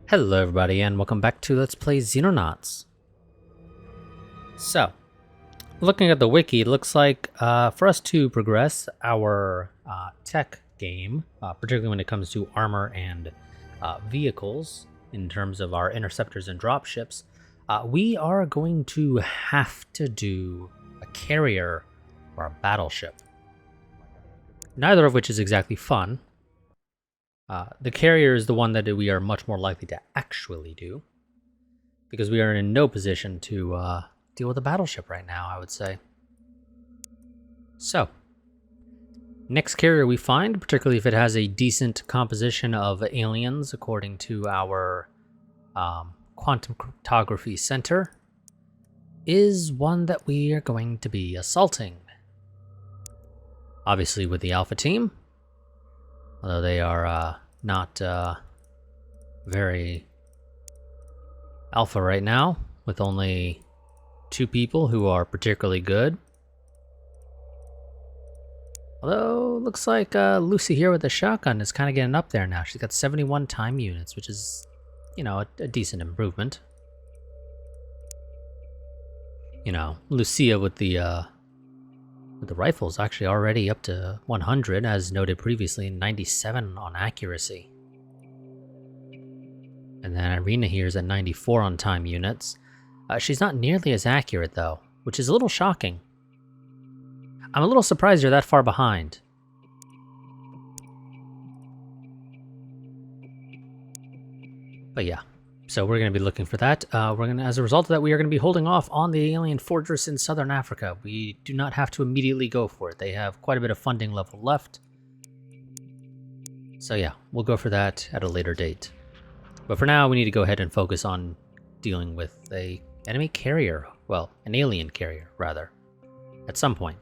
Hello everybody and welcome back to Let's Play Xenonauts. So, looking at the wiki, it looks like for us to progress our tech game, particularly when it comes to armor and vehicles, in terms of our interceptors and dropships, we are going to have to do a carrier or a battleship. Neither of which is exactly fun. The carrier is the one that we are much more likely to actually do, because we are in no position to deal with a battleship right now, I would say. So, next carrier we find, particularly if it has a decent composition of aliens according to our quantum cryptography center, is one that we are going to be assaulting. Obviously with the Alpha team, although they are not very alpha right now, with only 2 people who are particularly good. Although, looks like Lucy here with the shotgun is kind of getting up there now. She's got 71 time units, which is, you know, a decent improvement. You know, Lucia with the rifles actually already up to 100, as noted previously, 97 on accuracy. And then Irina here is at 94 on time units. She's not nearly as accurate though, which is a little shocking. I'm a little surprised you're that far behind. But yeah, so we're going to be looking for that. As a result of that, we are going to be holding off on the alien fortress in southern Africa. We do not have to immediately go for it. They have quite a bit of funding level left. So yeah, we'll go for that at a later date. But for now, we need to go ahead and focus on dealing with a enemy carrier. Well, an alien carrier, rather. At some point.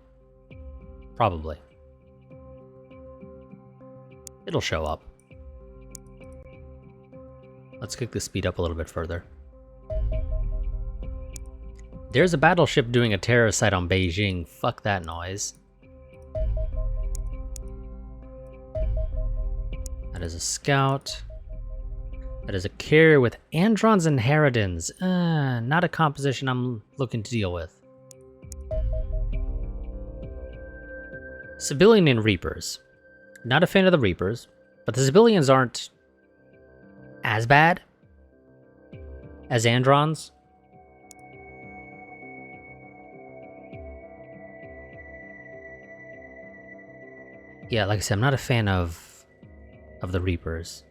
Probably. It'll show up. Let's kick the speed up a little bit further. There's a battleship doing a terror site on Beijing. Fuck that noise. That is a scout. That is a carrier with Androns and Haradins. Not a composition I'm looking to deal with. Civilian and Reapers. Not a fan of the Reapers, but the civilians aren't as bad as Androns. Yeah, like I said, I'm not a fan of the Reapers.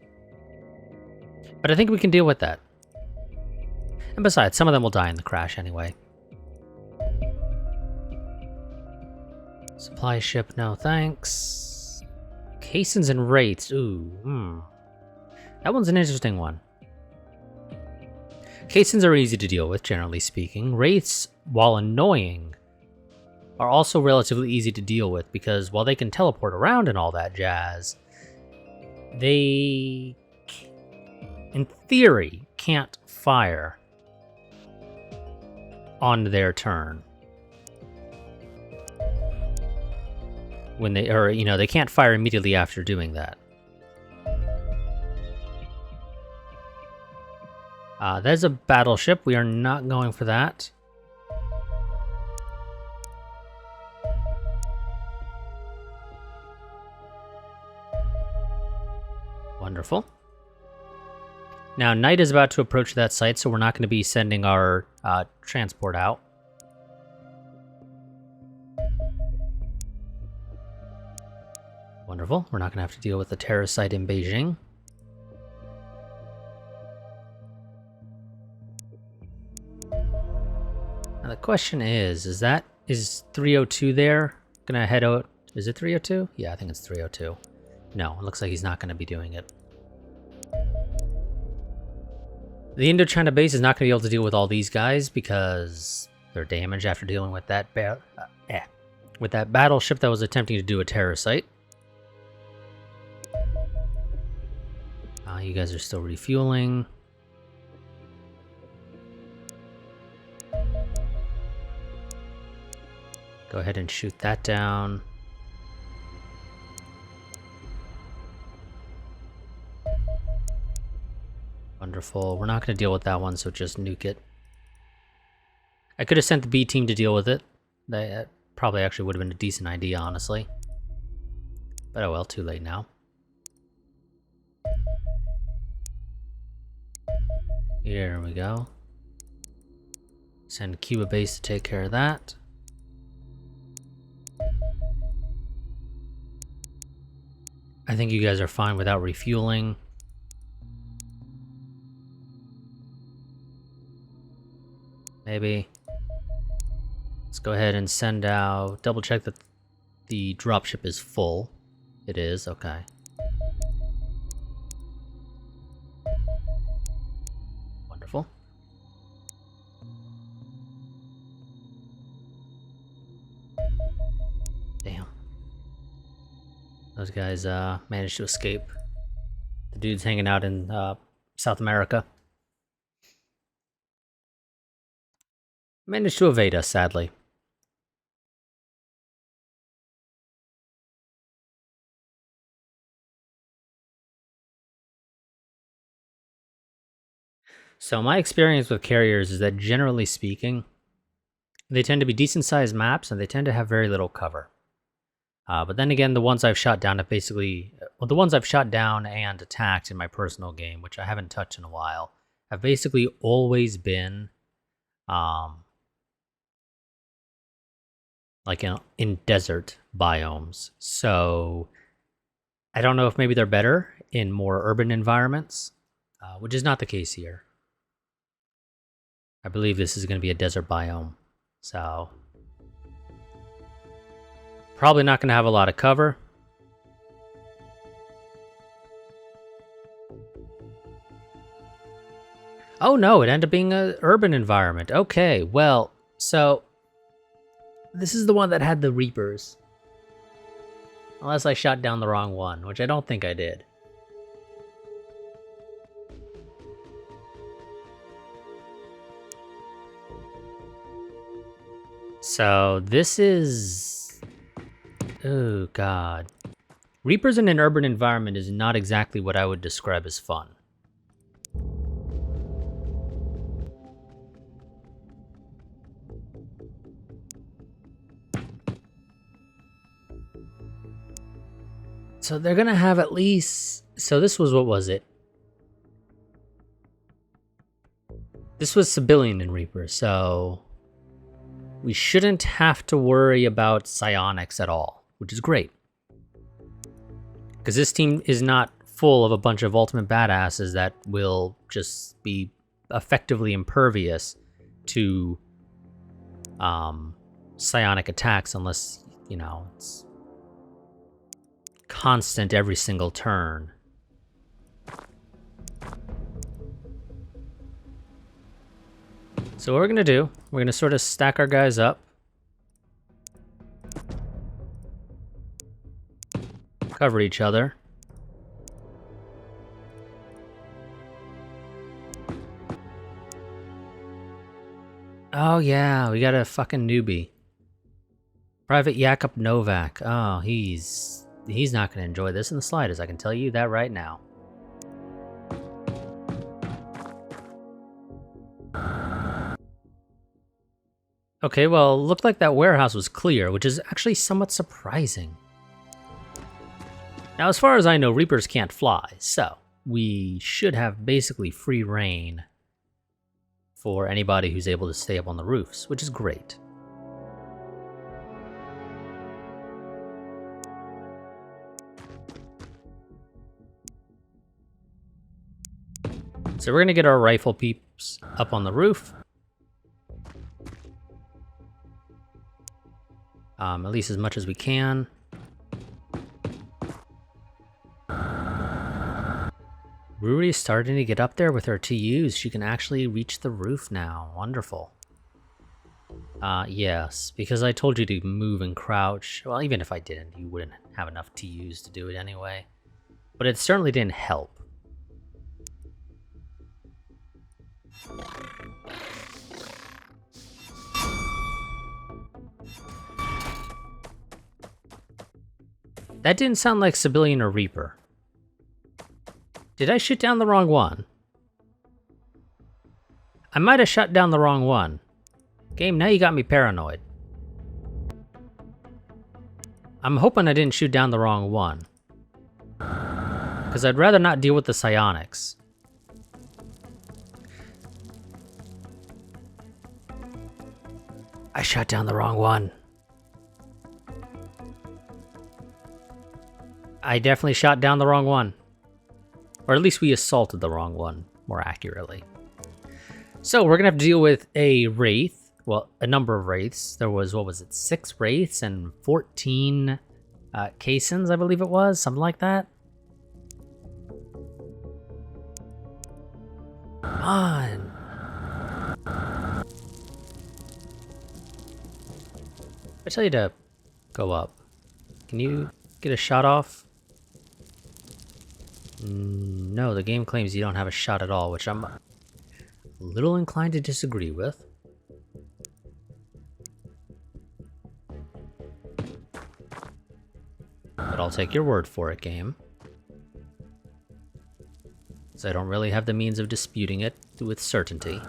But I think we can deal with that. And besides, some of them will die in the crash anyway. Supply ship, no thanks. Caissons and Wraiths, ooh, That one's an interesting one. Caissons are easy to deal with, generally speaking. Wraiths, while annoying, are also relatively easy to deal with, because while they can teleport around and all that jazz, they, in theory, can't fire on their turn. When they, or, you know, they can't fire immediately after doing that. There's a battleship. We are not going for that. Wonderful. Now, night is about to approach that site, so we're not going to be sending our transport out. Wonderful. We're not going to have to deal with the terrorist site in Beijing. Now the question is 302 there? Gonna head out? Is it 302? Yeah, I think it's 302. No, it looks like he's not going to be doing it. The Indochina base is not going to be able to deal with all these guys because they're damaged after dealing with that battleship that was attempting to do a terror site. You guys are still refueling. Go ahead and shoot that down. Wonderful. We're not going to deal with that one, so just nuke it. I could have sent the B team to deal with it. That probably actually would have been a decent idea, honestly. But oh well, too late now. Here we go. Send Cuba base to take care of that. I think you guys are fine without refueling. Maybe. Let's go ahead and send out, double check that the dropship is full. It is, okay. Wonderful. Damn. Those guys managed to escape. The dude's hanging out in South America. Managed to evade us, sadly. So my experience with carriers is that generally speaking, they tend to be decent sized maps and they tend to have very little cover. But then again, the ones I've shot down have basically, well, the ones I've shot down and attacked in my personal game, which I haven't touched in a while, have basically always been like in desert biomes. So I don't know if maybe they're better in more urban environments, which is not the case here. I believe this is going to be a desert biome, so probably not going to have a lot of cover. Oh no, it ended up being an urban environment. Okay, well, so this is the one that had the Reapers. Unless I shot down the wrong one, which I don't think I did. So this is... oh god. Reapers in an urban environment is not exactly what I would describe as fun. So they're gonna have at least... so this was, what was it? This was civilian in Reaper, so... we shouldn't have to worry about psionics at all, which is great. Because this team is not full of a bunch of ultimate badasses that will just be effectively impervious to psionic attacks unless, you know, it's constant every single turn. So what we're gonna do, we're gonna sort of stack our guys up. Cover each other. Oh yeah, we got a fucking newbie. Private Jakub Novak. Oh, he's not gonna enjoy this in the slightest, I can tell you that right now. Okay, well, it looked like that warehouse was clear, which is actually somewhat surprising. Now, as far as I know, Reapers can't fly, so we should have basically free reign for anybody who's able to stay up on the roofs, which is great. So we're gonna get our rifle peeps up on the roof. At least as much as we can. Ruri's starting to get up there with her TUs. She can actually reach the roof now. Wonderful. Yes, because I told you to move and crouch. Well, even if I didn't, you wouldn't have enough TUs to do it anyway. But it certainly didn't help. That didn't sound like Civilian or Reaper. Did I shoot down the wrong one? I might have shut down the wrong one. Game, now you got me paranoid. I'm hoping I didn't shoot down the wrong one. Because I'd rather not deal with the psionics. I shot down the wrong one. I definitely shot down the wrong one. Or at least we assaulted the wrong one, more accurately. So we're going to have to deal with a wraith. Well, a number of wraiths. There was, what was it, 6 wraiths and 14 caissons, I believe it was. Something like that. Come on. I tell you to go up. Can you get a shot off? No, the game claims you don't have a shot at all, which I'm a little inclined to disagree with. But I'll take your word for it, game. So I don't really have the means of disputing it with certainty.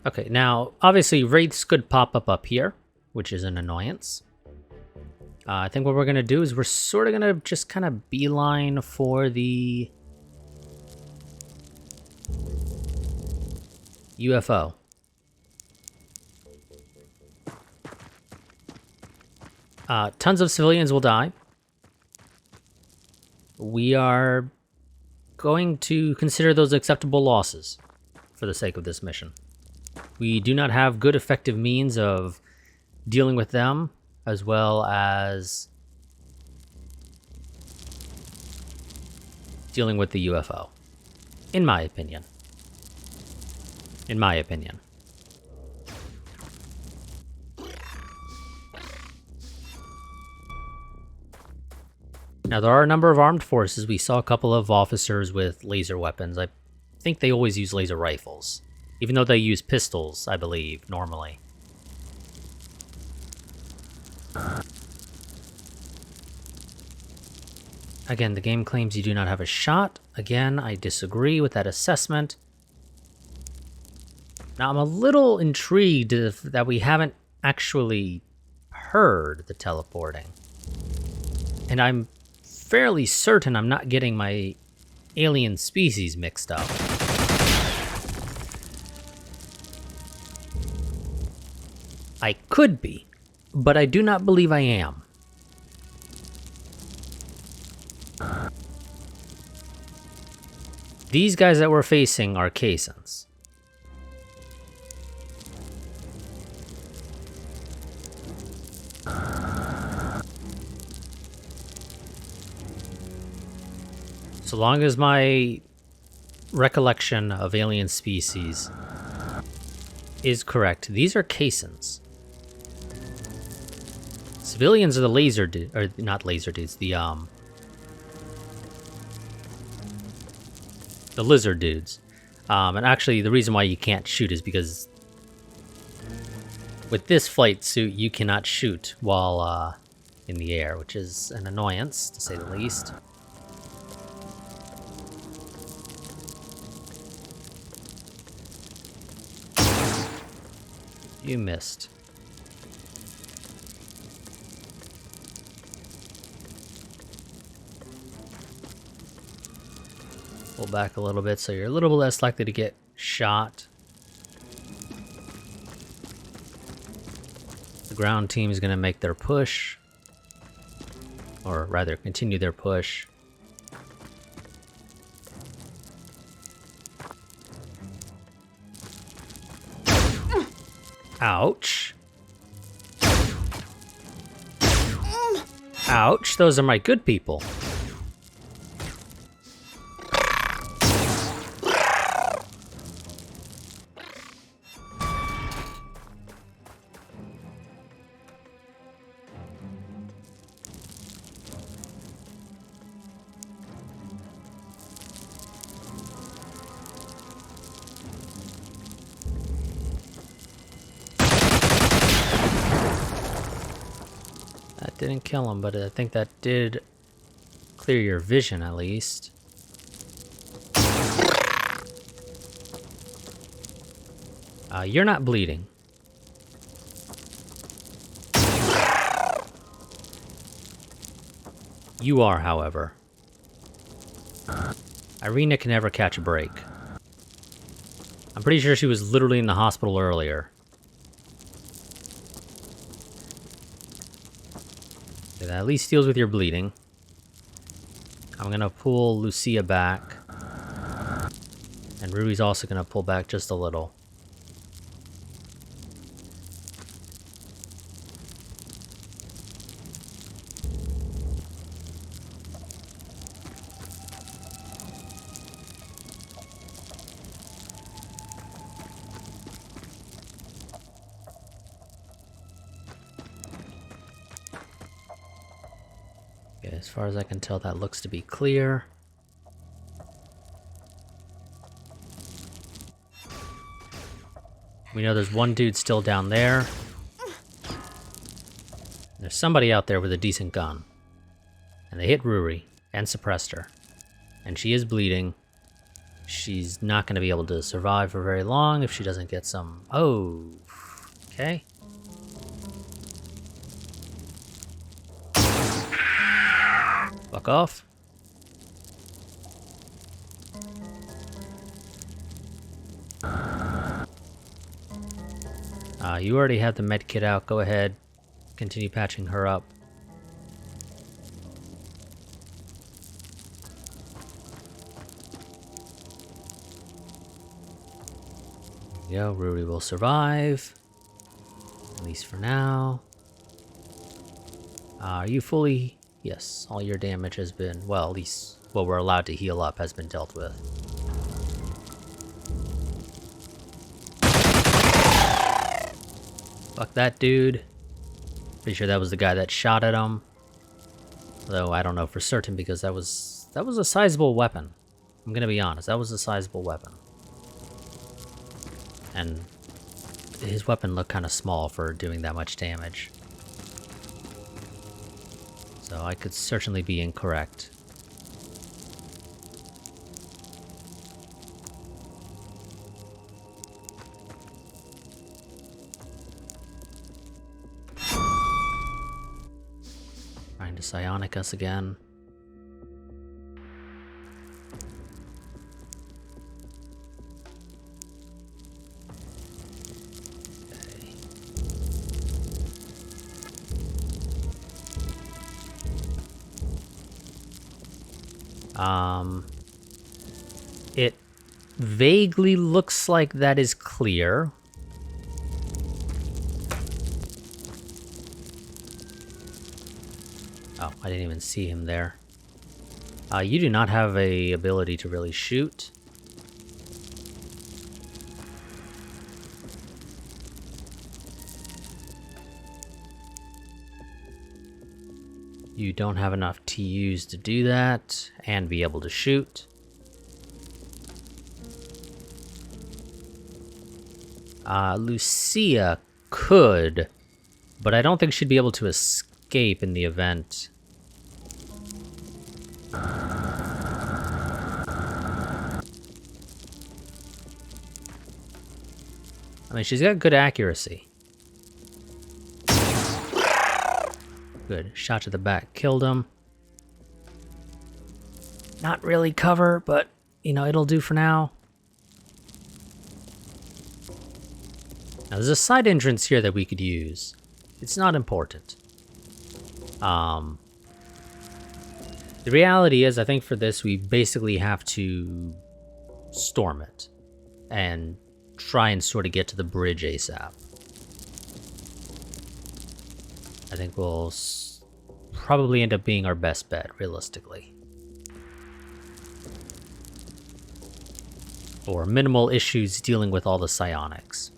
Okay, now, obviously, wraiths could pop up here, which is an annoyance. I think what we're going to do is we're sort of going to just kind of beeline for the UFO. Tons of civilians will die. We are going to consider those acceptable losses for the sake of this mission. We do not have good effective means of dealing with them, as well as dealing with the UFO, in my opinion. In my opinion. Now, there are a number of armed forces. We saw a couple of officers with laser weapons. I think they always use laser rifles, even though they use pistols, I believe, normally. Again, the game claims you do not have a shot. Again, I disagree with that assessment. Now, I'm a little intrigued that we haven't actually heard the teleporting. And I'm fairly certain I'm not getting my alien species mixed up. I could be, but I do not believe I am. These guys that we're facing are caissons. So long as my recollection of alien species is correct, these are caissons. Civilians are the laser dudes, or not laser dudes, the lizard dudes. And actually, the reason why you can't shoot is because with this flight suit, you cannot shoot while in the air, which is an annoyance, to say the least. You missed. Pull back a little bit so you're a little bit less likely to get shot. The ground team is going to make their push. Or rather, continue their push. Ouch. Ouch, those are my good people. didn't kill him, but I think that did clear your vision at least. You're not bleeding. You are, however. Irina can never catch a break. I'm pretty sure she was literally in the hospital earlier. Okay, that at least deals with your bleeding. I'm gonna pull Lucia back. And Ruby's also gonna pull back just a little. As far as I can tell, that looks to be clear. We know there's one dude still down there. There's somebody out there with a decent gun. And they hit Ruri and suppressed her. And she is bleeding. She's not going to be able to survive for very long if she doesn't get some... Oh, okay. Fuck off. You already have the med kit out. Go ahead. Continue patching her up. There you go. Rudy will survive. At least for now. Are you fully... Yes, all your damage has been... Well, at least what we're allowed to heal up has been dealt with. Fuck that dude. Pretty sure that was the guy that shot at him. Though I don't know for certain because that was a sizable weapon. I'm gonna be honest, that was a sizable weapon. And his weapon looked kind of small for doing that much damage. So I could certainly be incorrect. Trying to psionic us again. It vaguely looks like that is clear. Oh, I didn't even see him there. You do not have a ability to really shoot. You don't have enough TUs to do that and be able to shoot. Lucia could, but I don't think she'd be able to escape in the event. I mean, she's got good accuracy. Good. Shot to the back. Killed him. Not really cover, but, you know, it'll do for now. Now, there's a side entrance here that we could use. It's not important. The reality is, I think for this, we basically have to storm it. And try and sort of get to the bridge ASAP. I think we'll probably end up being our best bet, realistically. Or minimal issues dealing with all the psionics.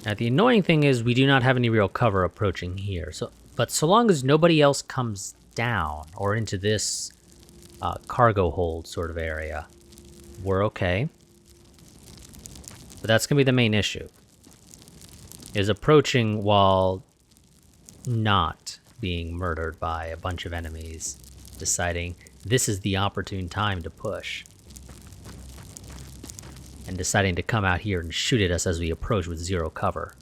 Now, the annoying thing is we do not have any real cover approaching here. But so long as nobody else comes down or into this cargo hold sort of area, we're okay. But that's going to be the main issue. Is approaching while not being murdered by a bunch of enemies, deciding this is the opportune time to push. And deciding to come out here and shoot at us as we approach with zero cover.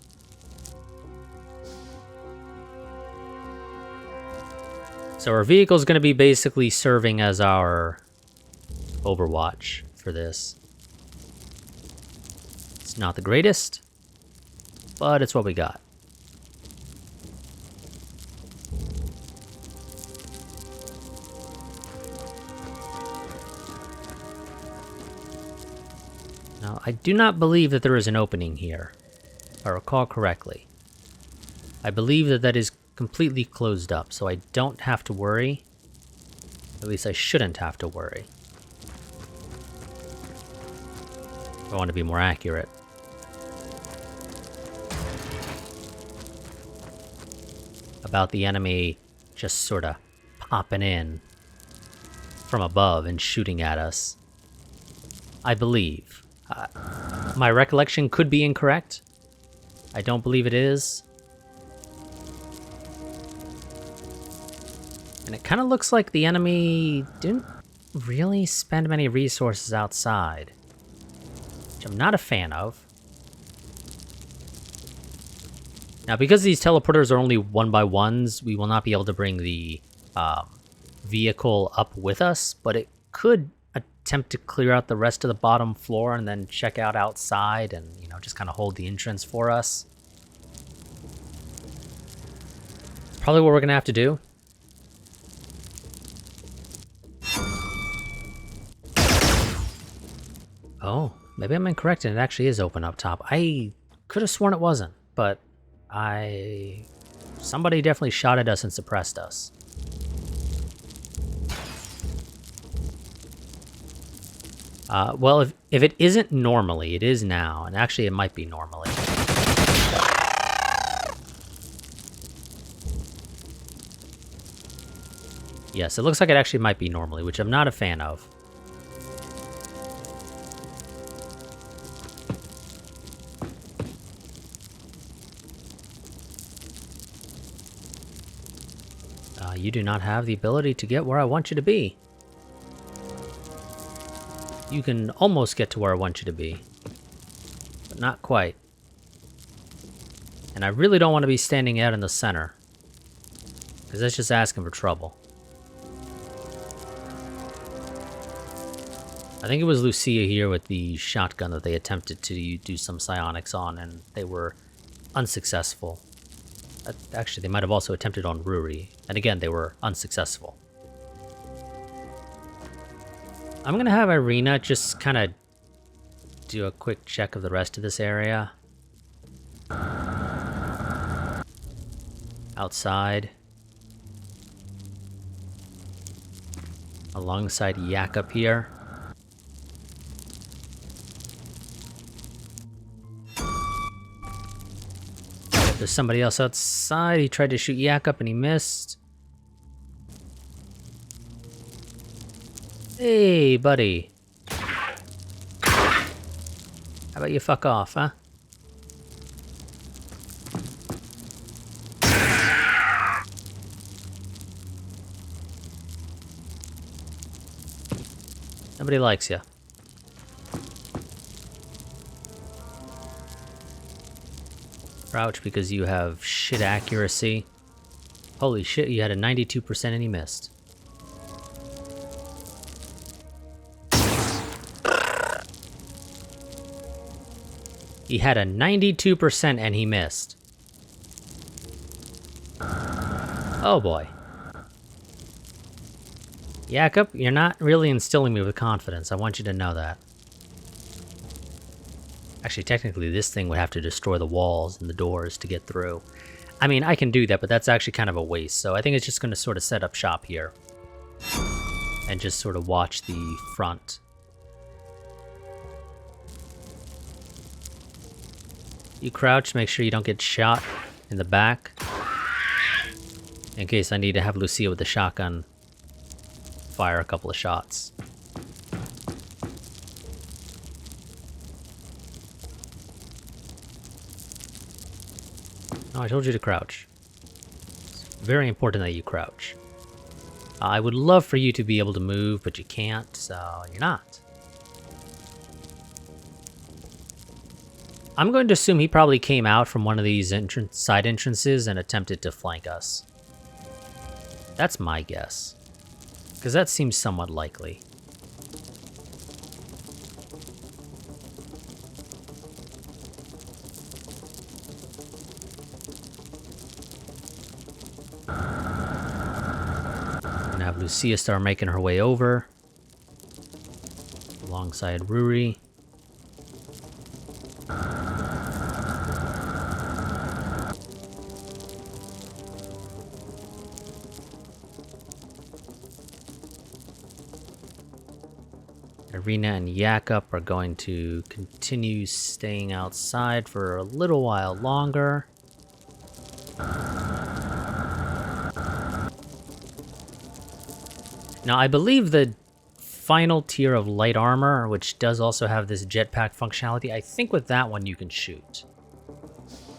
So our vehicle is going to be basically serving as our overwatch for this. It's not the greatest, but it's what we got. Now, I do not believe that there is an opening here, if I recall correctly. I believe that that is completely closed up, so I don't have to worry. At least I shouldn't have to worry. I want to be more accurate. About the enemy just sort of popping in from above and shooting at us. I believe. My recollection could be incorrect. I don't believe it is. And it kind of looks like the enemy didn't really spend many resources outside, which I'm not a fan of. Now, because these teleporters are only 1x1s, we will not be able to bring the vehicle up with us, but it could attempt to clear out the rest of the bottom floor and then check out outside and, you know, just kind of hold the entrance for us. Probably what we're going to have to do. Oh, maybe I'm incorrect and it actually is open up top. I could have sworn it wasn't, but somebody definitely shot at us and suppressed us. Well, if it isn't normally, it is now, and actually it might be normally. Yes, it looks like it actually might be normally, which I'm not a fan of. You do not have the ability to get where I want you to be. You can almost get to where I want you to be, but not quite. And I really don't want to be standing out in the center, because that's just asking for trouble. I think it was Lucia here with the shotgun that they attempted to do some psionics on, and they were unsuccessful. Actually, they might have also attempted on Ruri, and again, they were unsuccessful. I'm going to have Irina just kind of do a quick check of the rest of this area. Outside. Alongside Yak up here. There's somebody else outside. He tried to shoot Yak up and he missed. Hey, buddy. How about you fuck off, huh? Nobody likes you. Crouch because you have shit accuracy. Holy shit, you had a 92% and he missed. He had a 92% and he missed. Oh boy. Jakob, you're not really instilling me with confidence. I want you to know that. Actually, technically, this thing would have to destroy the walls and the doors to get through. I mean, I can do that, but that's actually kind of a waste. So I think it's just going to sort of set up shop here. And just sort of watch the front. You crouch, make sure you don't get shot in the back. In case I need to have Lucia with the shotgun fire a couple of shots. Oh, I told you to crouch. It's very important that you crouch. I would love for you to be able to move, but you can't, so you're not. I'm going to assume he probably came out from one of these side entrances and attempted to flank us. That's my guess. Because that seems somewhat likely. We're gonna have Lucia start making her way over. Alongside Ruri. Arena and Yakup are going to continue staying outside for a little while longer. Now, I believe the final tier of light armor, which does also have this jetpack functionality, I think with that one you can shoot.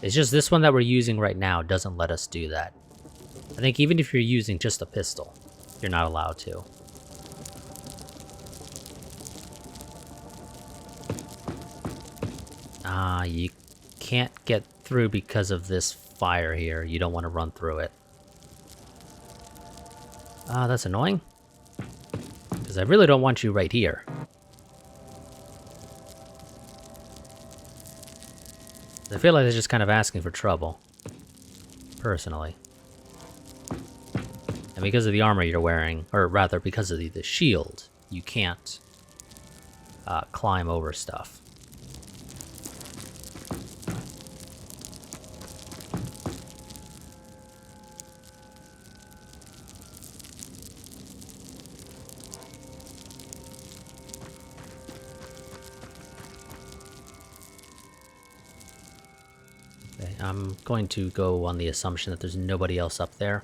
It's just this one that we're using right now doesn't let us do that. I think even if you're using just a pistol, you're not allowed to. You can't get through because of this fire here. You don't want to run through it. That's annoying. Because I really don't want you right here. I feel like they're just kind of asking for trouble. Personally. And because of the armor you're wearing, or rather because of the shield, you can't climb over stuff. I'm going to go on the assumption that there's nobody else up there.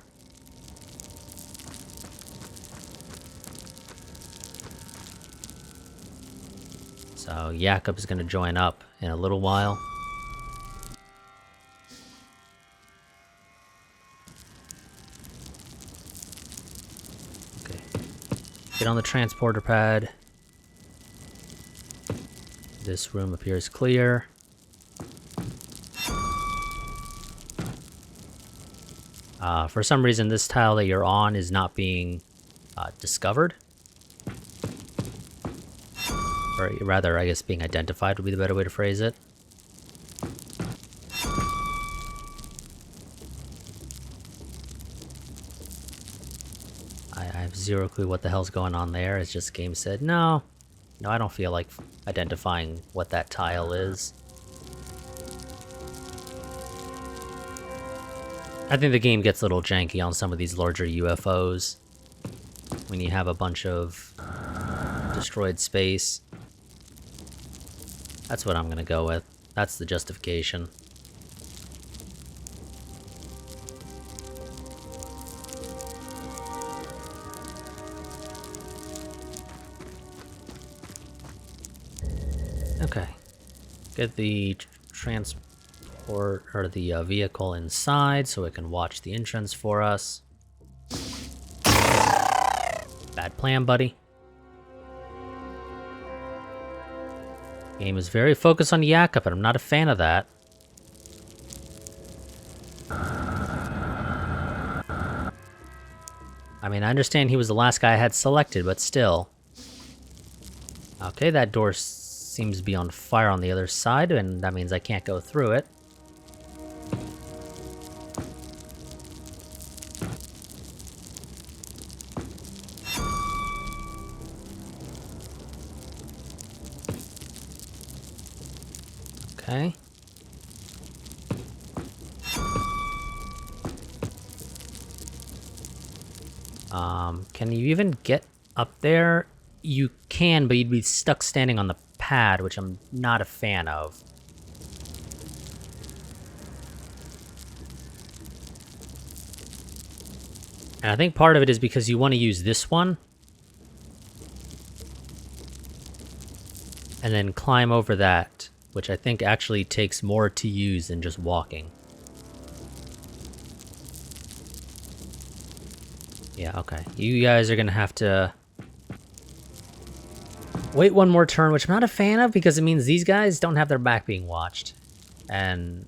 So Yakup is going to join up in a little while. Okay. Get on the transporter pad. This room appears clear. For some reason, this tile that you're on is not being discovered. Or rather, I guess being identified would be the better way to phrase it. I have zero clue what the hell's going on there. It's just the game said, no, I don't feel like identifying what that tile is. I think the game gets a little janky on some of these larger UFOs. When you have a bunch of destroyed space. That's what I'm gonna go with. That's the justification. Okay. Get the transport or the vehicle inside so it can watch the entrance for us. Bad plan, buddy. Game is very focused on Yakup, and I'm not a fan of that. I mean, I understand he was the last guy I had selected, but still. Okay, that door seems to be on fire on the other side, and that means I can't go through it. Okay. Can you even get up there? You can, but you'd be stuck standing on the pad, which I'm not a fan of. And I think part of it is because you want to use this one. And then climb over that, which I think actually takes more to use than just walking. Yeah, okay. You guys are gonna have to wait one more turn, which I'm not a fan of because it means these guys don't have their back being watched. And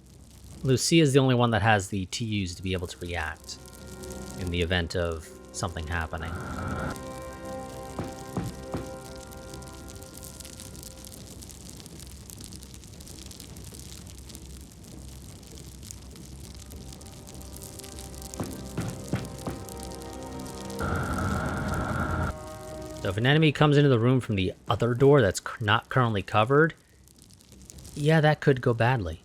Lucia is the only one that has the TUs to be able to react in the event of something happening. So if an enemy comes into the room from the other door that's not currently covered, yeah, that could go badly.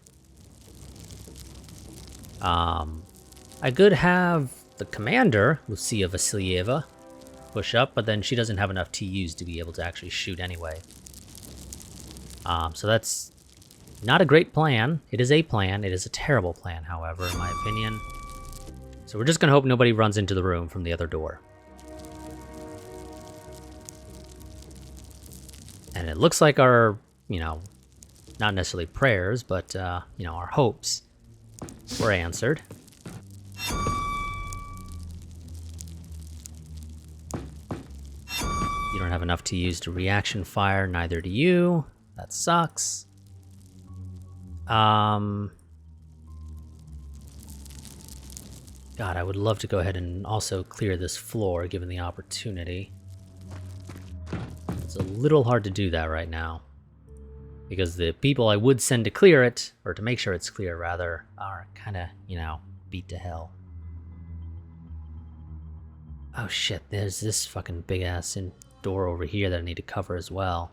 I could have the commander, Lucia Vasilyeva, push up, but then she doesn't have enough TUs to be able to actually shoot anyway. So that's not a great plan. It is a plan. It is a terrible plan, however, in my opinion. So we're just gonna hope nobody runs into the room from the other door. And it looks like our, not necessarily prayers, but, our hopes were answered. You don't have enough to use to reaction fire, neither do you. That sucks. God, I would love to go ahead and also clear this floor, given the opportunity. It's a little hard to do that right now, because the people I would send to clear it, or to make sure it's clear rather, are kind of, beat to hell. Oh shit, there's this fucking big ass door over here that I need to cover as well.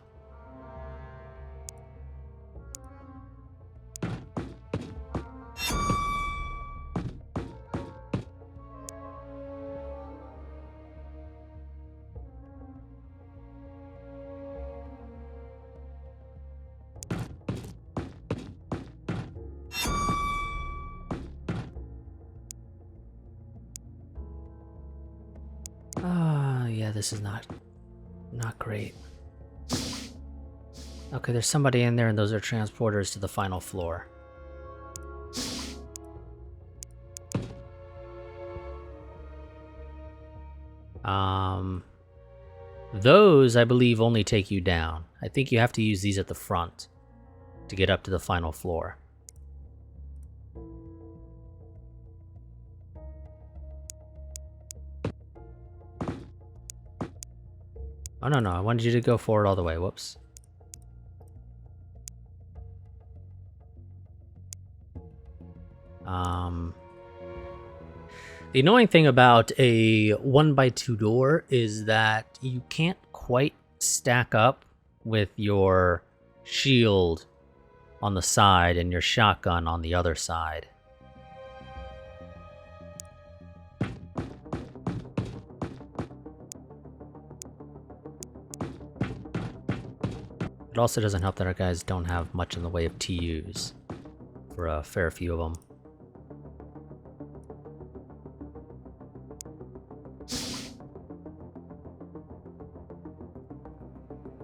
Yeah, this is not great. Okay, there's somebody in there, and those are transporters to the final floor. Those, I believe, only take you down. I think you have to use these at the front to get up to the final floor. Oh, no, I wanted you to go forward all the way. Whoops. The annoying thing about a 1x2 door is that you can't quite stack up with your shield on the side and your shotgun on the other side. It also doesn't help that our guys don't have much in the way of TUs for a fair few of them.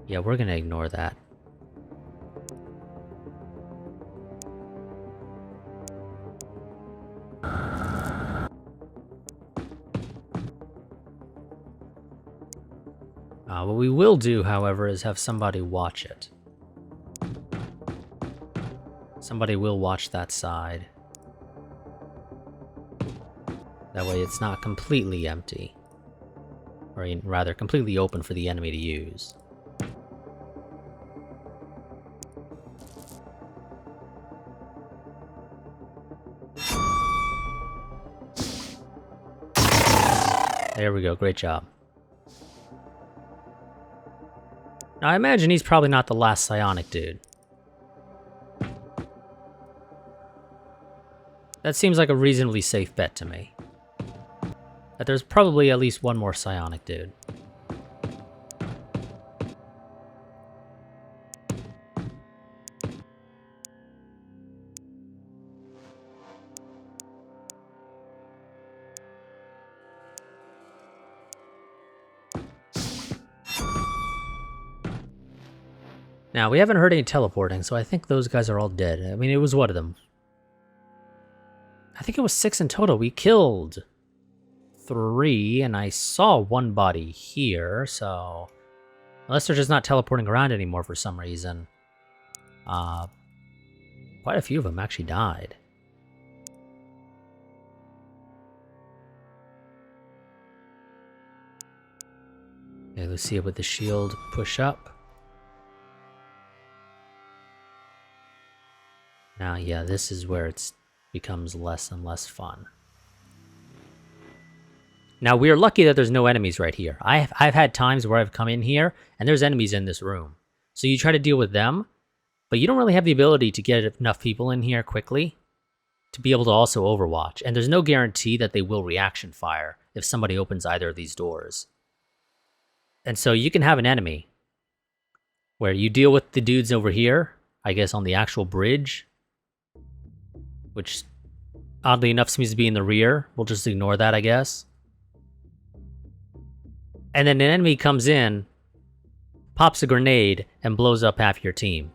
Yeah, we're gonna ignore that. What we will do, however, is have somebody watch it. Somebody will watch that side. That way it's not completely empty. Or rather, completely open for the enemy to use. There we go, great job. Now, I imagine he's probably not the last psionic dude. That seems like a reasonably safe bet to me. That there's probably at least one more psionic dude. Now, we haven't heard any teleporting, so I think those guys are all dead. I mean, it was what of them? I think it was 6 in total. We killed 3, and I saw one body here, so... Unless they're just not teleporting around anymore for some reason. Quite a few of them actually died. Okay, Lucia with the shield push up. Now, yeah, this is where it becomes less and less fun. Now, we are lucky that there's no enemies right here. I've had times where I've come in here, and there's enemies in this room. So you try to deal with them, but you don't really have the ability to get enough people in here quickly to be able to also overwatch. And there's no guarantee that they will reaction fire if somebody opens either of these doors. And so you can have an enemy where you deal with the dudes over here, I guess on the actual bridge, which oddly enough seems to be in the rear. We'll just ignore that, I guess. And then an enemy comes in, pops a grenade, and blows up half your team.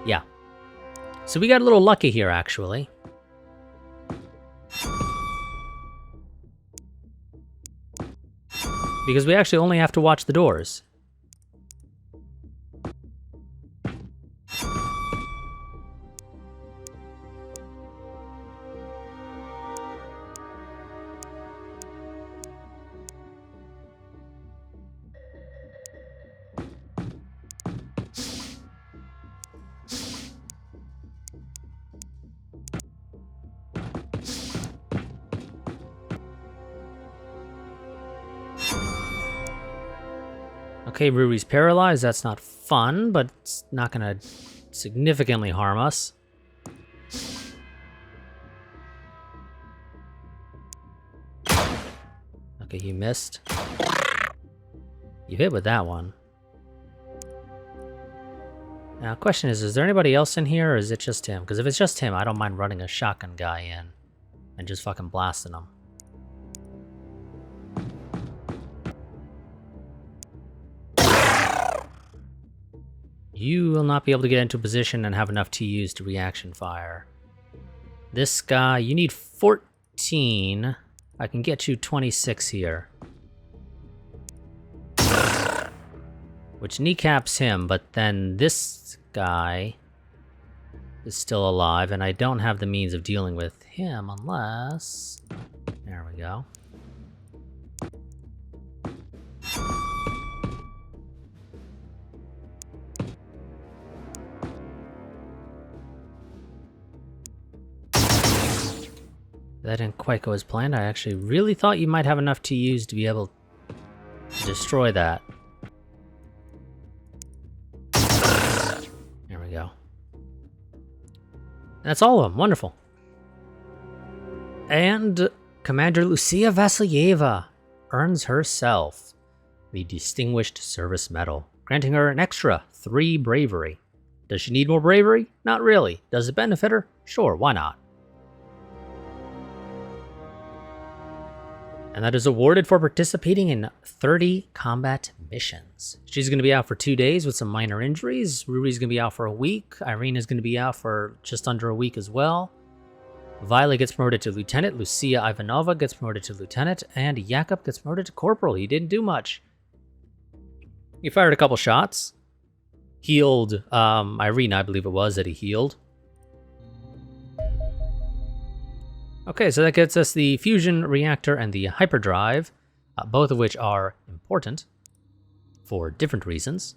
Yeah. So we got a little lucky here, actually. Because we actually only have to watch the doors. Okay, Ruri's paralyzed. That's not fun, but it's not going to significantly harm us. Okay, you missed. You hit with that one. Now, question is there anybody else in here, or is it just him? Because if it's just him, I don't mind running a shotgun guy in and just fucking blasting him. You will not be able to get into a position and have enough TUs to reaction fire. This guy, you need 14. I can get you 26 here. Which kneecaps him, but then this guy is still alive, and I don't have the means of dealing with him unless... There we go. That didn't quite go as planned. I actually really thought you might have enough TUs to be able to destroy that. There we go. That's all of them. Wonderful. And Commander Lucia Vasilyeva earns herself the Distinguished Service Medal, granting her an extra 3 bravery. Does she need more bravery? Not really. Does it benefit her? Sure, why not? And that is awarded for participating in 30 combat missions. She's going to be out for 2 days with some minor injuries. Ruri's going to be out for a week. Irene is going to be out for just under a week as well. Violet gets promoted to lieutenant. Lucia Ivanova gets promoted to lieutenant. And Jakub gets promoted to corporal. He didn't do much. He fired a couple shots. Healed Irene, I believe it was, that he healed. Okay, so that gets us the fusion reactor and the hyperdrive, both of which are important for different reasons.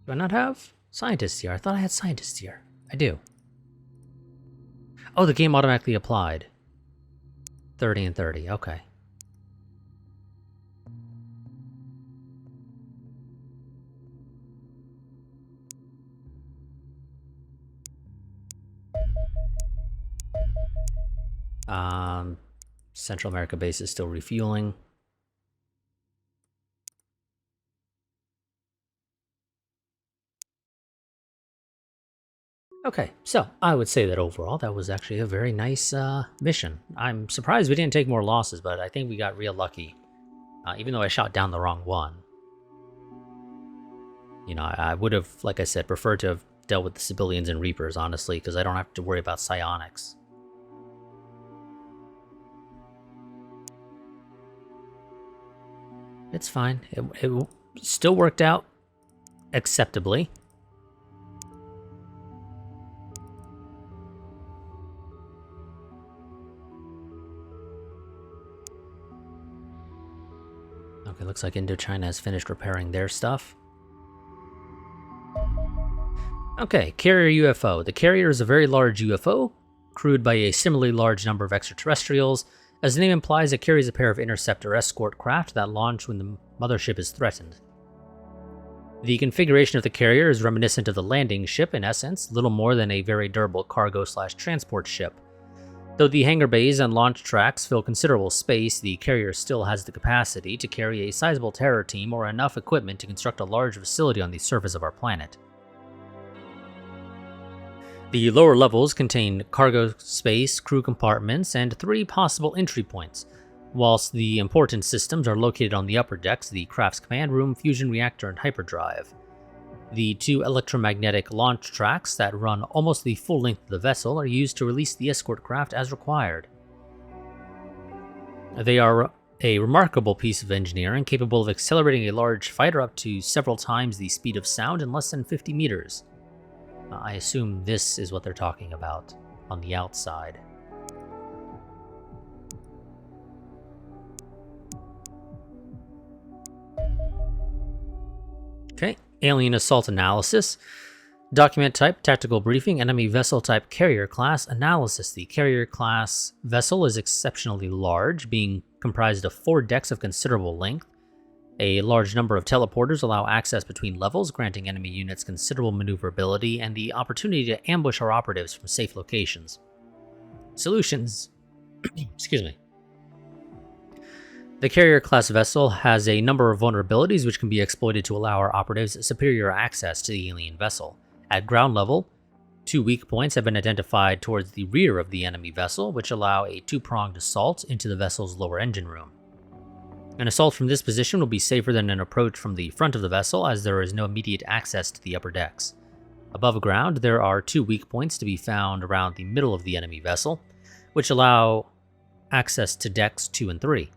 Do I not have scientists here? I thought I had scientists here. I do. Oh, the game automatically applied. 30 and 30, okay. Central America base is still refueling. Okay, so I would say that overall that was actually a very nice mission. I'm surprised we didn't take more losses, but I think we got real lucky. Even though I shot down the wrong one. You know, I would have, like I said, preferred to have dealt with the civilians and Reapers, honestly, because I don't have to worry about psionics. It's fine. It still worked out acceptably. Okay, looks like Indochina has finished repairing their stuff. Okay, carrier UFO. The carrier is a very large UFO, crewed by a similarly large number of extraterrestrials. As the name implies, it carries a pair of interceptor escort craft that launch when the mothership is threatened. The configuration of the carrier is reminiscent of the landing ship in essence, little more than a very durable cargo/transport ship. Though the hangar bays and launch tracks fill considerable space, the carrier still has the capacity to carry a sizable terror team or enough equipment to construct a large facility on the surface of our planet. The lower levels contain cargo space, crew compartments, and 3 possible entry points, whilst the important systems are located on the upper decks: the craft's command room, fusion reactor, and hyperdrive. The 2 electromagnetic launch tracks that run almost the full length of the vessel are used to release the escort craft as required. They are a remarkable piece of engineering, capable of accelerating a large fighter up to several times the speed of sound in less than 50 meters. I assume this is what they're talking about on the outside. Okay, alien assault analysis. Document type, tactical briefing, enemy vessel type, carrier class, analysis. The carrier class vessel is exceptionally large, being comprised of 4 decks of considerable length. A large number of teleporters allow access between levels, granting enemy units considerable maneuverability and the opportunity to ambush our operatives from safe locations. Solutions. Excuse me. The carrier-class vessel has a number of vulnerabilities which can be exploited to allow our operatives superior access to the alien vessel. At ground level, 2 weak points have been identified towards the rear of the enemy vessel, which allow a 2-pronged assault into the vessel's lower engine room. An assault from this position will be safer than an approach from the front of the vessel, as there is no immediate access to the upper decks. Above ground, there are 2 weak points to be found around the middle of the enemy vessel, which allow access to decks 2 and 3.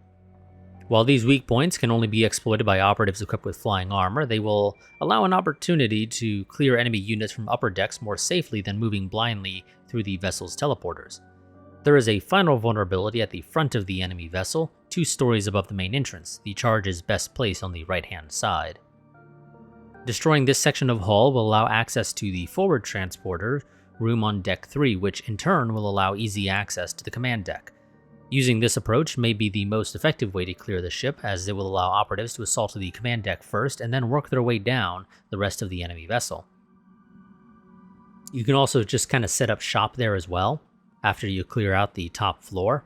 While these weak points can only be exploited by operatives equipped with flying armor, they will allow an opportunity to clear enemy units from upper decks more safely than moving blindly through the vessel's teleporters. There is a final vulnerability at the front of the enemy vessel, 2 stories above the main entrance. The charge is best placed on the right-hand side. Destroying this section of hull will allow access to the forward transporter room on deck 3, which in turn will allow easy access to the command deck. Using this approach may be the most effective way to clear the ship, as it will allow operatives to assault the command deck first and then work their way down the rest of the enemy vessel. You can also just kind of set up shop there as well, after you clear out the top floor,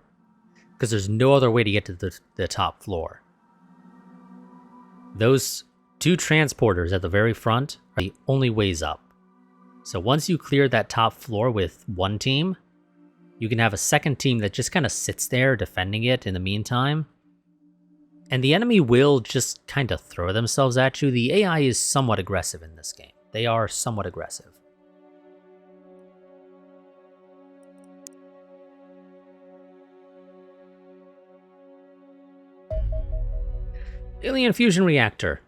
because there's no other way to get to the top floor. Those 2 transporters at the very front are the only ways up. So once you clear that top floor with 1 team, you can have a second team that just kind of sits there defending it in the meantime. And the enemy will just kind of throw themselves at you. The AI is somewhat aggressive in this game. They are somewhat aggressive. Alien Fusion Reactor.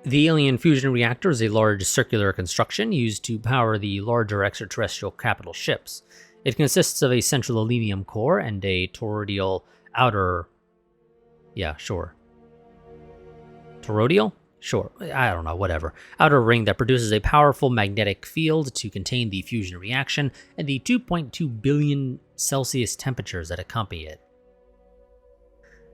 The Alien Fusion Reactor is a large circular construction used to power the larger extraterrestrial capital ships. It consists of a central alenium core and a toroidal outer... Yeah, sure. Toroidal? Sure, I don't know, whatever. Outer ring that produces a powerful magnetic field to contain the fusion reaction and the 2.2 billion Celsius temperatures that accompany it.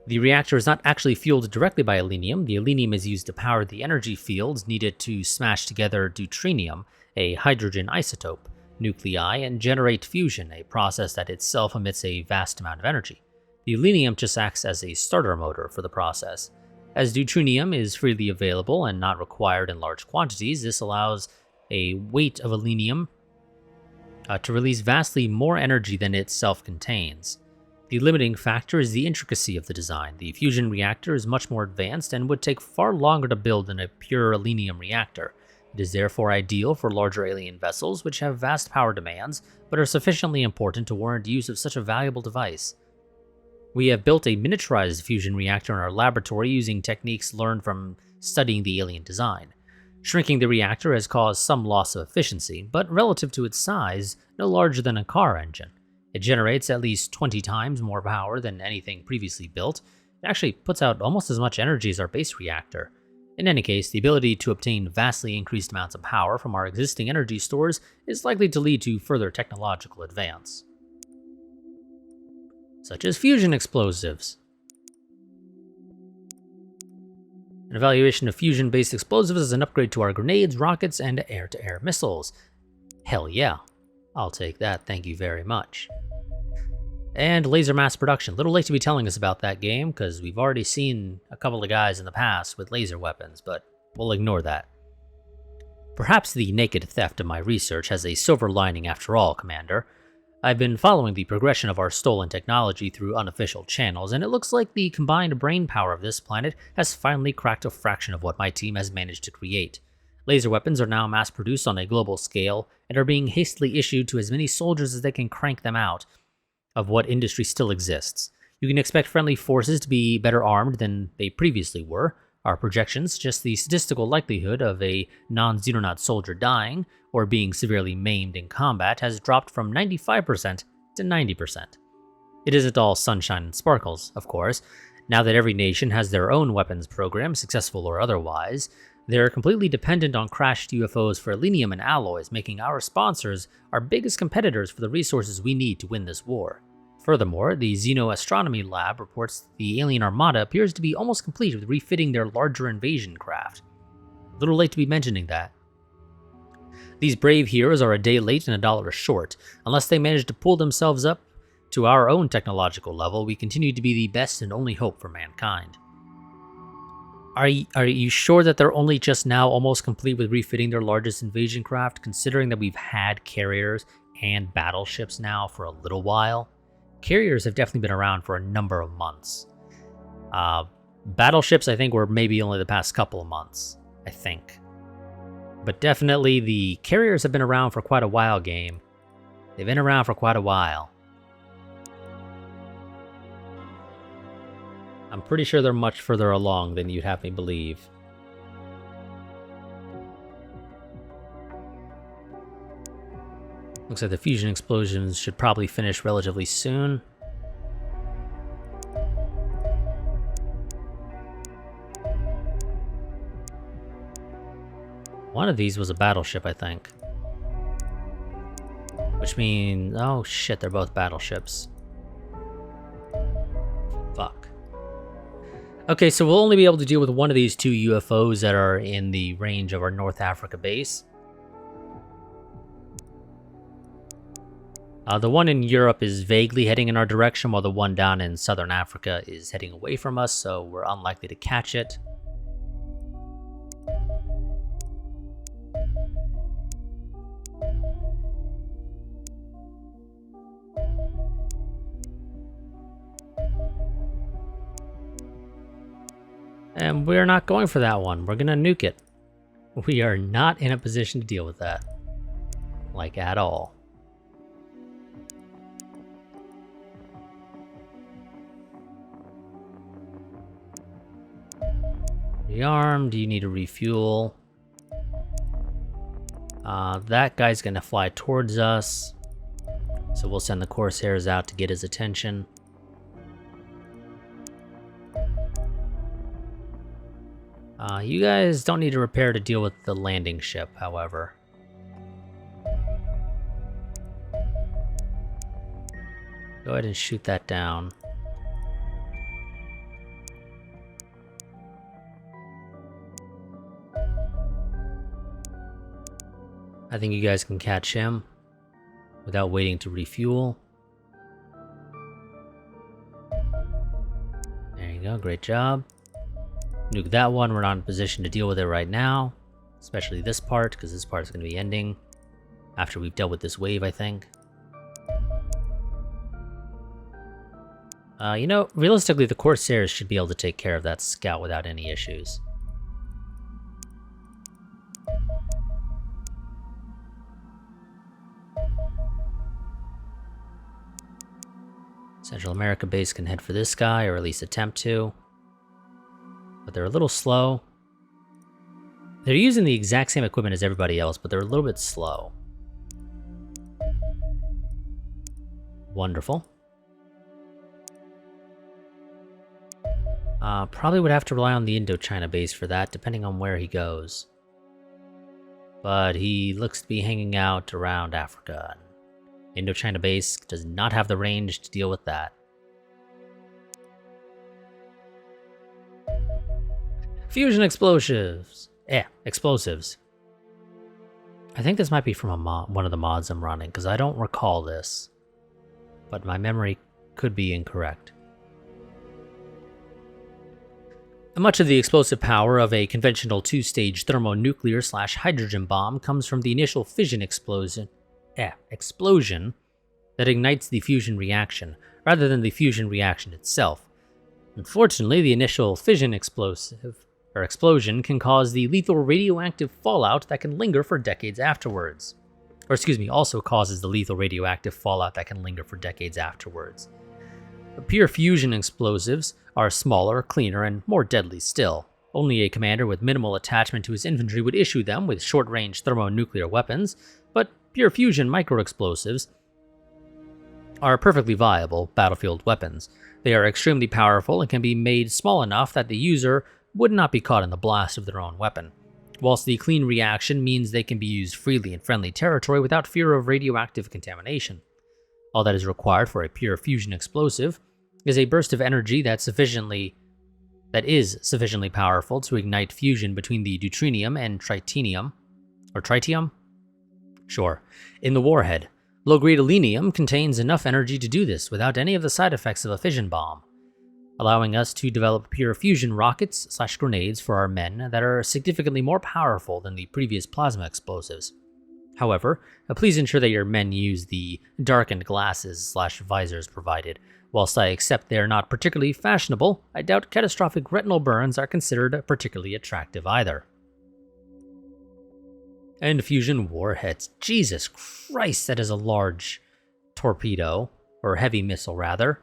The reactor is not actually fueled directly by alenium. The alenium is used to power the energy fields needed to smash together deuterium, a hydrogen isotope, nuclei, and generate fusion, a process that itself emits a vast amount of energy. The alenium just acts as a starter motor for the process. As deuterium is freely available and not required in large quantities, this allows a weight of alenium to release vastly more energy than it itself contains. The limiting factor is the intricacy of the design. The fusion reactor is much more advanced and would take far longer to build than a pure alenium reactor. It is therefore ideal for larger alien vessels which have vast power demands, but are sufficiently important to warrant use of such a valuable device. We have built a miniaturized fusion reactor in our laboratory using techniques learned from studying the alien design. Shrinking the reactor has caused some loss of efficiency, but relative to its size, no larger than a car engine. It generates at least 20 times more power than anything previously built. It actually puts out almost as much energy as our base reactor. In any case, the ability to obtain vastly increased amounts of power from our existing energy stores is likely to lead to further technological advance, such as fusion explosives. An evaluation of fusion-based explosives is an upgrade to our grenades, rockets, and air-to-air missiles. Hell yeah, I'll take that, thank you very much. And laser mass production. Little late to be telling us about that game, because we've already seen a couple of guys in the past with laser weapons, but we'll ignore that. Perhaps the naked theft of my research has a silver lining after all, Commander. I've been following the progression of our stolen technology through unofficial channels, and it looks like the combined brainpower of this planet has finally cracked a fraction of what my team has managed to create. Laser weapons are now mass-produced on a global scale, and are being hastily issued to as many soldiers as they can crank them out of what industry still exists. You can expect friendly forces to be better armed than they previously were. Our projections suggest the statistical likelihood of a non-Xenonaut soldier dying or being severely maimed in combat has dropped from 95% to 90%. It isn't all sunshine and sparkles, of course. Now that every nation has their own weapons program, successful or otherwise, they're completely dependent on crashed UFOs for selenium and alloys, making our sponsors our biggest competitors for the resources we need to win this war. Furthermore, the Xenoastronomy Lab reports that the alien armada appears to be almost complete with refitting their larger invasion craft. A little late to be mentioning that. These brave heroes are a day late and $1 short. Unless they manage to pull themselves up to our own technological level, we continue to be the best and only hope for mankind. Are you sure that they're only just now almost complete with refitting their largest invasion craft, considering that we've had carriers and battleships now for a little while? Carriers have definitely been around for a number of months. Battleships, I think, were maybe only the past couple of months, I think. But definitely the carriers have been around for quite a while, game. They've been around for quite a while. I'm pretty sure they're much further along than you'd have me believe. Looks like the fusion explosions should probably finish relatively soon. One of these was a battleship, I think. Which means... oh shit, they're both battleships. Fuck. Okay, so we'll only be able to deal with one of these two UFOs that are in the range of our North Africa base. The one in Europe is vaguely heading in our direction, while the one down in Southern Africa is heading away from us, so we're unlikely to catch it. And we're not going for that one. We're gonna nuke it. We are not in a position to deal with that. Like, at all. Rearmed, you need to refuel. That guy's gonna fly towards us. So we'll send the Corsairs out to get his attention. You guys don't need to repair to deal with the landing ship, however. Go ahead and shoot that down. I think you guys can catch him without waiting to refuel. There you go, great job. Nuke that one, we're not in a position to deal with it right now. Especially this part, because this part is going to be ending after we've dealt with this wave, I think. You know, realistically, the Corsairs should be able to take care of that scout without any issues. Central America base can head for this guy, or at least attempt to. But they're a little slow. They're using the exact same equipment as everybody else, but they're a little bit slow. Wonderful. Probably would have to rely on the Indochina base for that, depending on where he goes. But he looks to be hanging out around Africa. Indochina base does not have the range to deal with that. Fusion explosives. Yeah, explosives. I think this might be from one of the mods I'm running, because I don't recall this. But my memory could be incorrect. Much of the explosive power of a conventional two-stage thermonuclear/hydrogen bomb comes from the initial fission explosion that ignites the fusion reaction, rather than the fusion reaction itself. Unfortunately, the initial fission explosion can cause the lethal radioactive fallout that can linger for decades afterwards. Also causes the lethal radioactive fallout that can linger for decades afterwards. Pure fusion explosives are smaller, cleaner, and more deadly still. Only a commander with minimal attachment to his infantry would issue them with short-range thermonuclear weapons, but pure fusion microexplosives are perfectly viable battlefield weapons. They are extremely powerful and can be made small enough that the user would not be caught in the blast of their own weapon. Whilst the clean reaction means they can be used freely in friendly territory without fear of radioactive contamination. All that is required for a pure fusion explosive is a burst of energy that is sufficiently powerful to ignite fusion between the deuterium and tritium, or tritium? Sure. In the warhead, low-grade selenium contains enough energy to do this without any of the side effects of a fission bomb, allowing us to develop pure fusion rockets/grenades for our men that are significantly more powerful than the previous plasma explosives. However, please ensure that your men use the darkened glasses/visors provided. Whilst I accept they are not particularly fashionable, I doubt catastrophic retinal burns are considered particularly attractive either. And fusion warheads. Jesus Christ, that is a large torpedo, or heavy missile rather.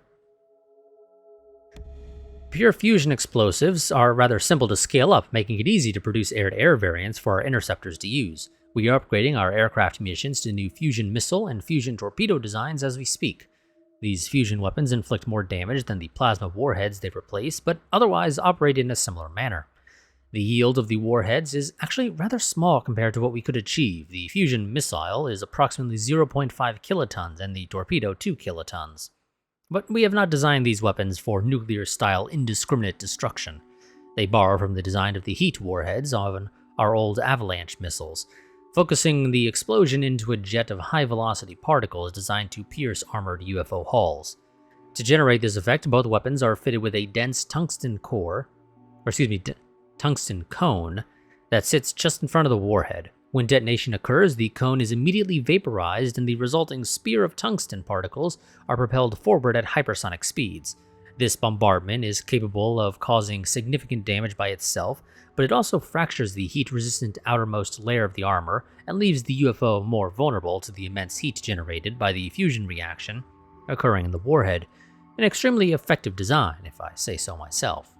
Pure fusion explosives are rather simple to scale up, making it easy to produce air-to-air variants for our interceptors to use. We are upgrading our aircraft munitions to new fusion missile and fusion torpedo designs as we speak. These fusion weapons inflict more damage than the plasma warheads they replace, but otherwise operate in a similar manner. The yield of the warheads is actually rather small compared to what we could achieve. The fusion missile is approximately 0.5 kilotons and the torpedo 2 kilotons. But we have not designed these weapons for nuclear-style indiscriminate destruction. They borrow from the design of the heat warheads on our old avalanche missiles, focusing the explosion into a jet of high-velocity particles designed to pierce armored UFO hulls. To generate this effect, both weapons are fitted with a dense tungsten cone that sits just in front of the warhead. When detonation occurs, the cone is immediately vaporized and the resulting spear of tungsten particles are propelled forward at hypersonic speeds. This bombardment is capable of causing significant damage by itself, but it also fractures the heat-resistant outermost layer of the armor and leaves the UFO more vulnerable to the immense heat generated by the fusion reaction occurring in the warhead. An extremely effective design, if I say so myself.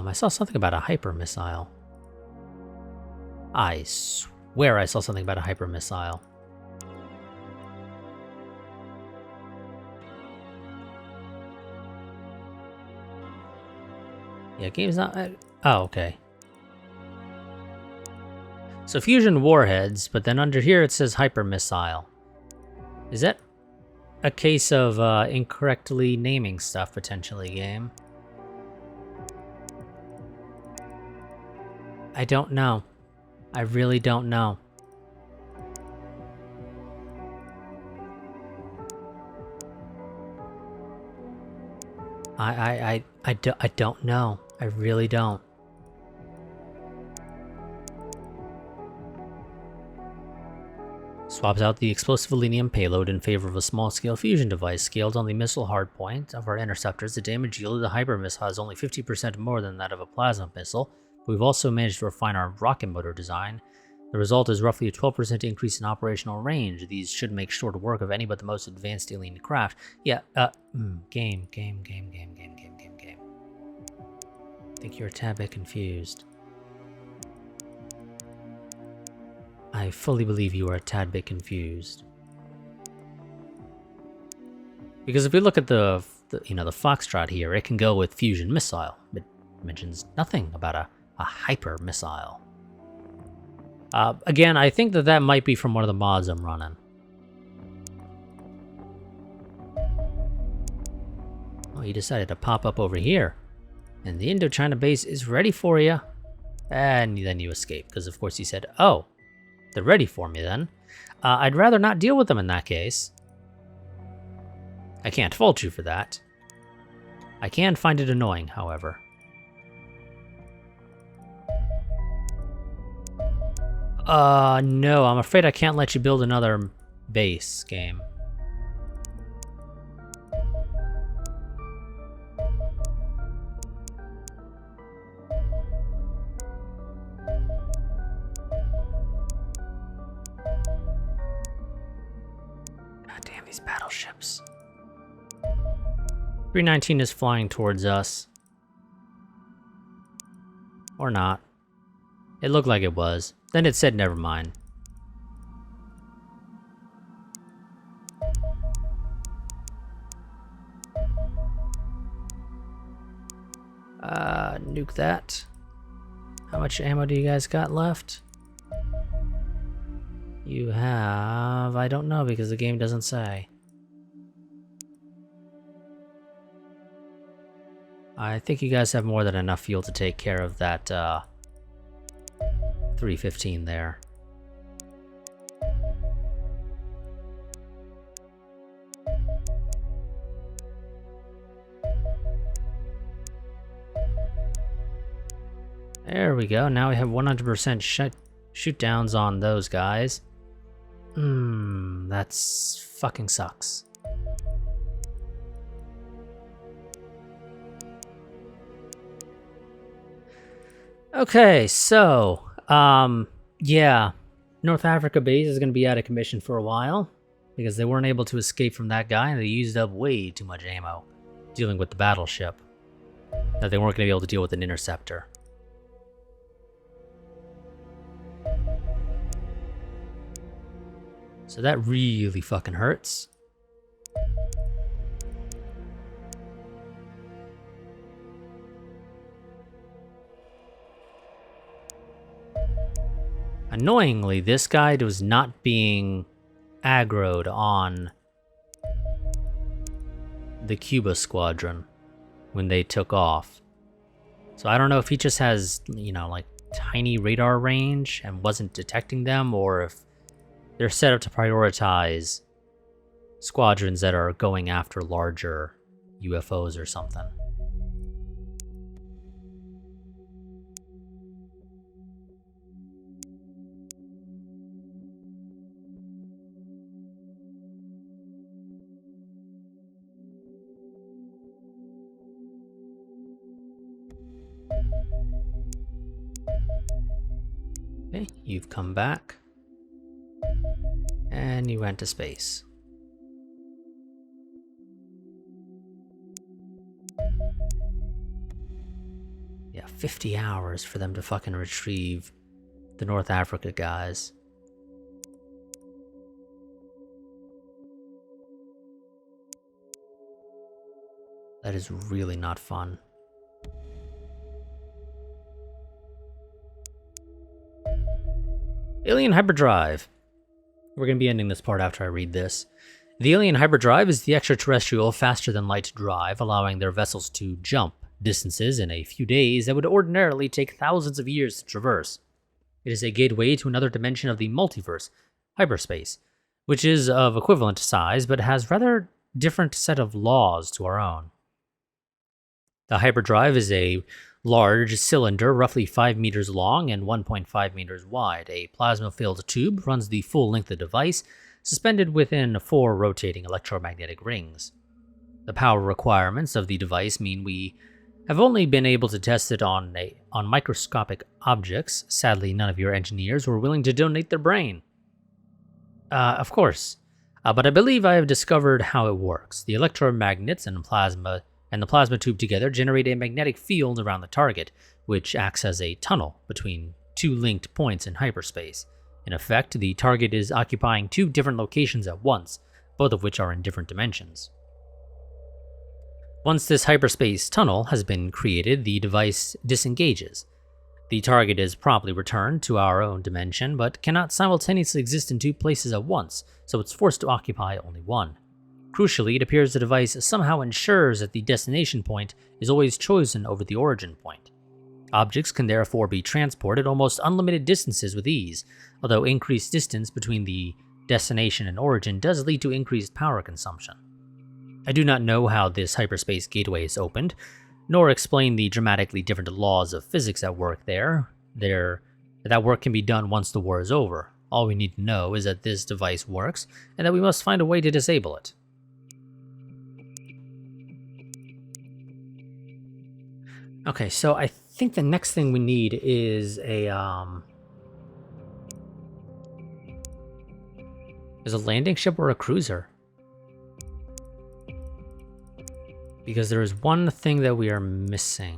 I saw something about a hyper missile. I swear I saw something about a hyper missile. Yeah, game's not. Oh, okay. So fusion warheads, but then under here it says hyper missile. Is that a case of incorrectly naming stuff potentially, game? I don't know. I really don't know. I don't know. I really don't. swaps out the explosive selenium payload in favor of a small-scale fusion device scaled on the missile hardpoint of our interceptors. The damage yielded to the hyper missile is only 50% more than that of a plasma missile, but we've also managed to refine our rocket motor design. The result is roughly a 12% increase in operational range. These should make short work of any but the most advanced alien craft. Yeah, game. I think you're a tad bit confused. I fully believe you are a tad bit confused. Because if we look at the Foxtrot here, it can go with fusion missile. It mentions nothing about a hyper missile. Again, I think that might be from one of the mods I'm running. Oh, he decided to pop up over here. And the Indochina base is ready for you. And then you escape, because of course he said, oh, they're ready for me then. I'd rather not deal with them in that case. I can't fault you for that. I can find it annoying, however. No, I'm afraid I can't let you build another base, game. God damn these battleships. 319 is flying towards us. Or not. It looked like it was. Then it said never mind. Nuke that. How much ammo do you guys got left? You have... I don't know because the game doesn't say. I think you guys have more than enough fuel to take care of that, 315 there. There we go. Now we have 100% shoot downs on those guys. That's fucking sucks. Okay, so, yeah, North Africa base is going to be out of commission for a while because they weren't able to escape from that guy and they used up way too much ammo dealing with the battleship that they weren't going to be able to deal with an interceptor. So that really fucking hurts. Annoyingly, this guy was not being aggroed on the Cuba squadron when they took off. So I don't know if he just has, like tiny radar range and wasn't detecting them, or if they're set up to prioritize squadrons that are going after larger UFOs or something. Okay, you've come back. And you went to space. Yeah, 50 hours for them to fucking retrieve the North Africa guys. That is really not fun. Alien hyperdrive. We're going to be ending this part after I read this. The alien hyperdrive is the extraterrestrial faster-than-light drive, allowing their vessels to jump distances in a few days that would ordinarily take thousands of years to traverse. It is a gateway to another dimension of the multiverse, hyperspace, which is of equivalent size but has rather different set of laws to our own. The hyperdrive is a large cylinder roughly 5 meters long and 1.5 meters wide. A plasma-filled tube runs the full length of the device, suspended within 4 rotating electromagnetic rings. The power requirements of the device mean we have only been able to test it on microscopic objects. Sadly, none of your engineers were willing to donate their brain. Of course. But I believe I have discovered how it works. The electromagnets and the plasma tube together generate a magnetic field around the target, which acts as a tunnel between 2 linked points in hyperspace. In effect, the target is occupying 2 different locations at once, both of which are in different dimensions. Once this hyperspace tunnel has been created, the device disengages. The target is promptly returned to our own dimension, but cannot simultaneously exist in 2 places at once, so it's forced to occupy only one. Crucially, it appears the device somehow ensures that the destination point is always chosen over the origin point. Objects can therefore be transported almost unlimited distances with ease, although increased distance between the destination and origin does lead to increased power consumption. I do not know how this hyperspace gateway is opened, nor explain the dramatically different laws of physics at work there. That work can be done once the war is over. All we need to know is that this device works, and that we must find a way to disable it. Okay, so I think the next thing we need is a landing ship or a cruiser. Because there is one thing that we are missing.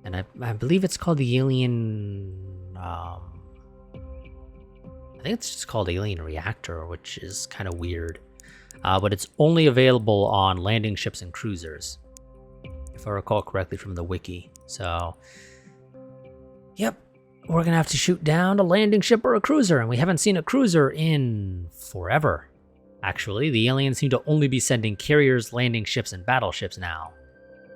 And I believe it's called the alien... I think it's just called alien reactor, which is kind of weird. But it's only available on landing ships and cruisers, if I recall correctly from the wiki. So, yep, we're going to have to shoot down a landing ship or a cruiser, and we haven't seen a cruiser in forever. Actually, the aliens seem to only be sending carriers, landing ships, and battleships now.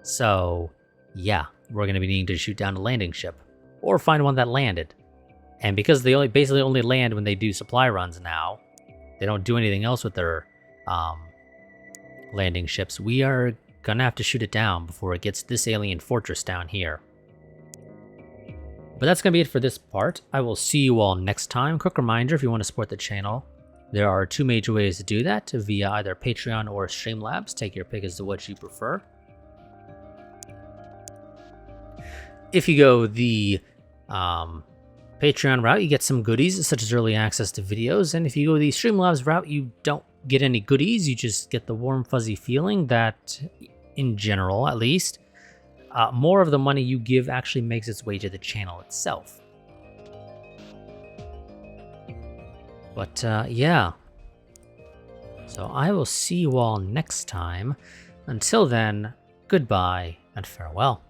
So, yeah, we're going to be needing to shoot down a landing ship, or find one that landed. And because they basically only land when they do supply runs now, they don't do anything else with their landing ships, we are going to have to shoot it down before it gets to this alien fortress down here. But that's going to be it for this part. I will see you all next time. Quick reminder, if you want to support the channel, there are 2 major ways to do that, via either Patreon or Streamlabs. Take your pick as to what you prefer. If you go the Patreon route, you get some goodies, such as early access to videos. And if you go the Streamlabs route, you don't get any goodies. You just get the warm, fuzzy feeling that, in general at least, more of the money you give actually makes its way to the channel itself. But, yeah. So I will see you all next time. Until then, goodbye and farewell.